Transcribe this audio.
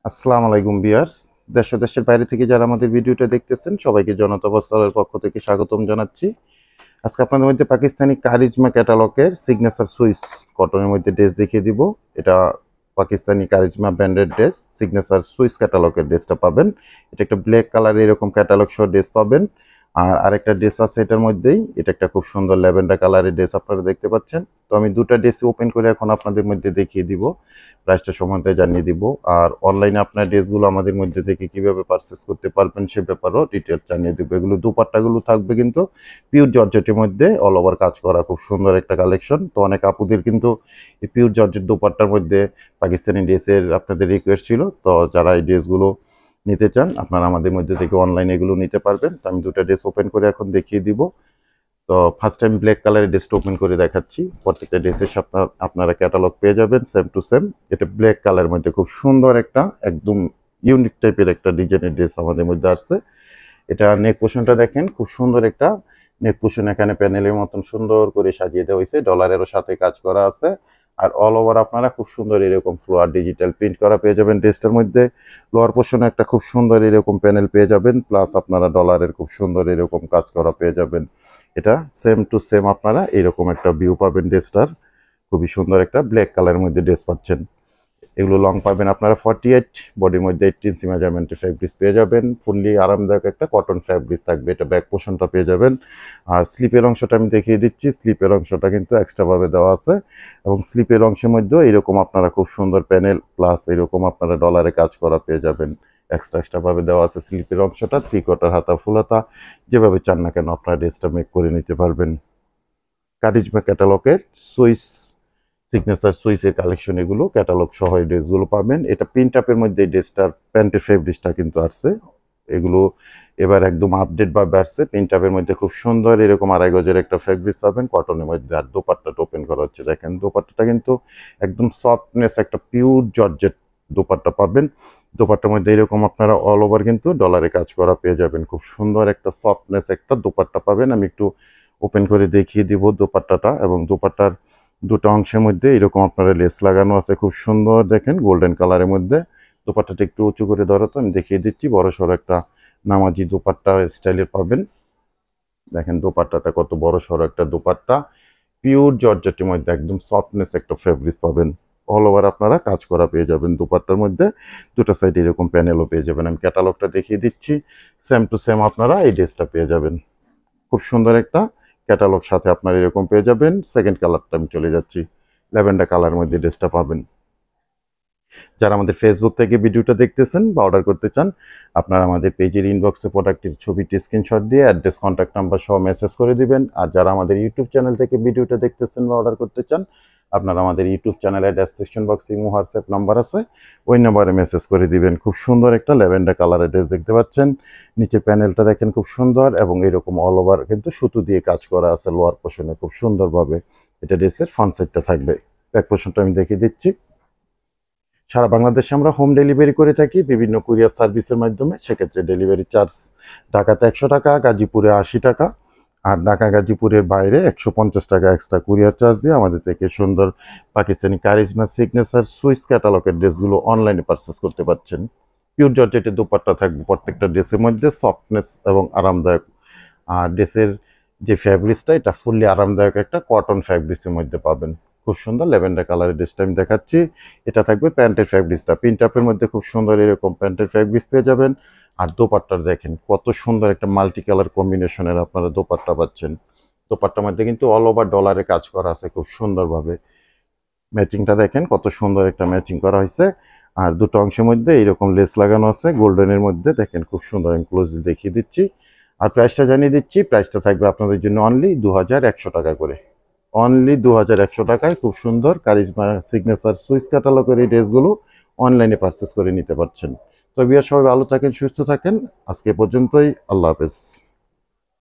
আসসালামু আলাইকুম ভিউয়ার্স। দেশ ও দেশের বাইরে থেকে যারা আমাদের ভিডিওটা দেখতেছেন সবাইকে জনতা বস্ত্রালয়ের পক্ষ থেকে স্বাগতম জানাচ্ছি। আজকে আপনাদের মধ্যে পাকিস্তানি কারিজমা ক্যাটালগের সিগনেচার সুইস কটনের মধ্যে ড্রেস দেখিয়ে দিব। এটা পাকিস্তানি কারিজমা ব্র্যান্ডের ড্রেস, সিগনেচার সুইস ক্যাটালগের ড্রেসটা পাবেন। এটা একটা ব্ল্যাক কালার এরকম ক্যাটালগ সহ ড্রেস পাবেন। আর আরেকটা ড্রেস আছে এটার মধ্যেই, এটা একটা খুব সুন্দর ল্যাভেন্ডার কালারের ড্রেস আপনারা দেখতে পাচ্ছেন। তো আমি দুটো ড্রেস ওপেন করে এখন আপনাদের মধ্যে দেখিয়ে দিব, প্রাইসটা সম্বন্ধে জানিয়ে দিব। আর অনলাইনে আপনার ড্রেসগুলো আমাদের মধ্যে থেকে কিভাবে পারচেস করতে পারবেন সে ব্যাপারেও ডিটেলস জানিয়ে দিব। এগুলো দুপাট্টাগুলো থাকবে কিন্তু পিওর জর্জেটের মধ্যে অল ওভার কাজ করা, খুব সুন্দর একটা কালেকশন। তো অনেক আপুদের কিন্তু এই পিওর জর্জেট দুপাট্টার মধ্যে পাকিস্তানি ড্রেসের আপনাদের রিকোয়েস্ট ছিল। তো যারা এই ড্রেসগুলো নিতে চান আপনারা আমাদের মধ্যে থেকে অনলাইনে এগুলো নিতে পারবেন। তো আমি দুটো ড্রেস ওপেন করে এখন দেখিয়ে দিব। তো ফার্স্ট টাইম ব্ল্যাক কালারের ড্রেসটা ওপেন করে দেখাচ্ছি। প্রত্যেকটা ড্রেসের সাথে আপনারা ক্যাটালগ পেয়ে যাবেন সেম টু সেম। এটা ব্ল্যাক কালারের মধ্যে খুব সুন্দর একটা একদম ইউনিক টাইপের একটা ডিজাইনের ড্রেস আমাদের মধ্যে আসছে। এটা নেক পোর্শনটা দেখেন, খুব সুন্দর একটা নেক পোর্শন, এখানে প্যানেলের মতন সুন্দর করে সাজিয়ে দেওয়া হয়েছে, ডলারেরও সাথে কাজ করা আছে। আর অল ওভার আপনারা খুব সুন্দর এরকম ফ্লোয়ার ডিজিটাল প্রিন্ট করা পেয়ে যাবেন ড্রেসটার মধ্যে। লোয়ার পোর্শনে একটা খুব সুন্দর এরকম প্যানেল পেয়ে যাবেন, প্লাস আপনারা ডলারের খুব সুন্দর এরকম কাজ করা পেয়ে যাবেন। এটা সেম টু সেম আপনারা এরকম একটা ভিউ পাবেন ড্রেসটার। খুবই সুন্দর একটা ব্ল্যাক কালারের মধ্যে ড্রেস পাচ্ছেন। এগুলো লং পাবেন আপনারা 48, বডির মধ্যে 18 মেজারমেন্টের ফ্যাব্রিক্স পেয়ে যাবেন। ফুললি আরামদায়ক একটা কটন ফ্যাব্রিক্স থাকবে। এটা ব্যাক পোর্শনটা পেয়ে যাবেন। আর স্লিপের অংশটা আমি দেখিয়ে দিচ্ছি। স্লিপের অংশটা কিন্তু এক্সট্রাভাবে দেওয়া আছে, এবং স্লিপের অংশের মধ্যেও এরকম আপনারা খুব সুন্দর প্যানেল প্লাস এরকম আপনারা ডলারে কাজ করা পেয়ে যাবেন। এক্সট্রাভাবে দেওয়া আছে স্লিপের অংশটা। 3/4 হাতা ফুল হাতা যেভাবে চান না কেন আপনারা ড্রেসটা মেক করে নিতে পারবেন। কারিজমা ক্যাটালগের সুইস সিগনেচার সুইসের কালেকশন, এগুলো ক্যাটালগ সহ এই ড্রেসগুলো পাবেন। এটা প্রিন্ট আপের মধ্যে এই ড্রেসটার প্যান্টের ফেব্রিক্সটা কিন্তু আসছে। এগুলো এবার একদম আপডেট ভাবে আসছে। প্রিন্ট আপের মধ্যে খুব সুন্দর এরকম 2.5 গজের একটা ফেব্রিক্স পাবেন কটনের মধ্যে। আর দোপাট্টাটা ওপেন করা হচ্ছে, দেখেন দোপাট্টাটা কিন্তু একদম সফটনেস একটা পিওর জর্জেট দোপাট্টা পাবেন। দোপাট্টার মধ্যে এরকম আপনারা অল ওভার কিন্তু ডলারে কাজ করা পেয়ে যাবেন। খুব সুন্দর একটা সফটনেস একটা দোপাট্টা পাবেন। আমি একটু ওপেন করে দেখিয়ে দিব দোপাট্টাটা। এবং দোপাট্টার দুটো অংশের মধ্যে এরকম আপনারা লেস লাগানো আছে, খুব সুন্দর দেখেন গোল্ডেন কালারের মধ্যে। দোপাট্টাটা একটু উঁচু করে ধরো তো, আমি দেখিয়ে দিচ্ছি। বড় সড়ো একটা নামাজি দোপাট্টা স্টাইলের পাবেন। দেখেন দোপাট্টাটা কত বড় সড়ো একটা দোপাট্টা, পিওর জর্জেটের মধ্যে একদম সফটনেস একটা ফেব্রিক্স পাবেন। অল ওভার আপনারা কাজ করা পেয়ে যাবেন দোপাট্টার মধ্যে। দুটো সাইড এরকম প্যানেলও পেয়ে যাবেন। আমি ক্যাটালগটা দেখিয়ে দিচ্ছি। সেম টু সেম আপনারা এই ড্রেসটা পেয়ে যাবেন। খুব সুন্দর একটা ক্যাটালগ সাথে আপনারা এরকম পেয়ে যাবেন। সেকেন্ড কালারটা আমি চলে যাচ্ছি, ল্যাভেন্ডার কালার মধ্যে ড্রেসটা পাবেন। যারা আমাদের ফেসবুক থেকে ভিডিওটা দেখতেছেন বা অর্ডার করতে চান, আপনারা আমাদের পেজের ইনবক্সে প্রোডাক্টের ছবিটি স্ক্রিনশট দিয়ে অ্যাড্রেস কন্ট্যাক্ট নাম্বার সহ মেসেজ করে দিবেন। আর যারা আমাদের ইউটিউব চ্যানেল থেকে ভিডিওটা দেখতেছেন বা অর্ডার করতে চান, আপনারা আমাদের ইউটিউব চ্যানেলের ডেসক্রিপশন বক্সে ইমো হোয়াটসঅ্যাপ নাম্বার আছে, ওই নাম্বারে মেসেজ করে দিবেন। খুব সুন্দর একটা ল্যাভেন্ডার কালারের ড্রেস দেখতে পাচ্ছেন। নিচে প্যানেলটা দেখেন খুব সুন্দর, এবং এরকম অল ওভার কিন্তু সুতো দিয়ে কাজ করা আছে লোয়ার পোর্শনে খুব সুন্দরভাবে। এটা ড্রেসের ফ্রন্ট সাইডটা থাকবে। ব্যাক পোর্শনটা আমি দেখিয়ে দিচ্ছি। সারা বাংলাদেশে আমরা হোম ডেলিভারি করে থাকি বিভিন্ন কুরিয়ার সার্ভিসের মাধ্যমে। সেক্ষেত্রে ডেলিভারি চার্জ ঢাকাতে 100 টাকা, গাজীপুরে 80 টাকা, আর ঢাকা গাজীপুরের বাইরে 150 টাকা এক্সট্রা কুরিয়ার চার্জ দিয়ে আমাদের থেকে সুন্দর পাকিস্তানি কারিজমা সিগনেচার সুইস ক্যাটালগের ড্রেসগুলো অনলাইনে পারচেস করতে পারছেন। পিওর জর্জেটের দুপাট্টা থাকবে প্রত্যেকটা ড্রেসের মধ্যে, সফটনেস এবং আরামদায়ক। আর ড্রেসের যে ফ্যাব্রিক্সটা এটা ফুললি আরামদায়ক একটা কটন ফ্যাব্রিক্সের মধ্যে পাবেন। খুব সুন্দর ল্যাভেন্ডার কালারের ড্রেসটা আমি দেখাচ্ছি। এটা থাকবে প্যান্টের ফ্যাব্রিক্সটা, প্রিন্ট আপের মধ্যে খুব সুন্দর এরকম প্যান্টের ফ্যাব্রিক্স পেয়ে যাবেন। আর দোপাট্টার দেখেন কত সুন্দর একটা মাল্টি কালার কম্বিনেশনের আপনারা দোপাট্টা পাচ্ছেন। দোপাট্টার মধ্যে কিন্তু অল ওভার ডলারে কাজ করা আছে খুব সুন্দরভাবে। ম্যাচিংটা দেখেন কত সুন্দর একটা ম্যাচিং করা হয়েছে। আর দুটো অংশের মধ্যে এরকম লেস লাগানো আছে গোল্ডেনের মধ্যে, দেখেন খুব সুন্দর। আমি ক্লোজলি দেখিয়ে দিচ্ছি। আর প্রাইসটা জানিয়ে দিচ্ছি। প্রাইসটা থাকবে আপনাদের জন্য অনলি 2100 টাকা করে। অনলি 2100 টাকায় খুব সুন্দর কারিজমা সিগনেচার সুইস ক্যাটালগের এই ড্রেসগুলো অনলাইনে পারচেস করে নিতে পারছেন। তো বিয়ার সবাই ভালো থাকেন, সুস্থ থাকেন। আজকে পর্যন্তই। আল্লাহ হাফেজ।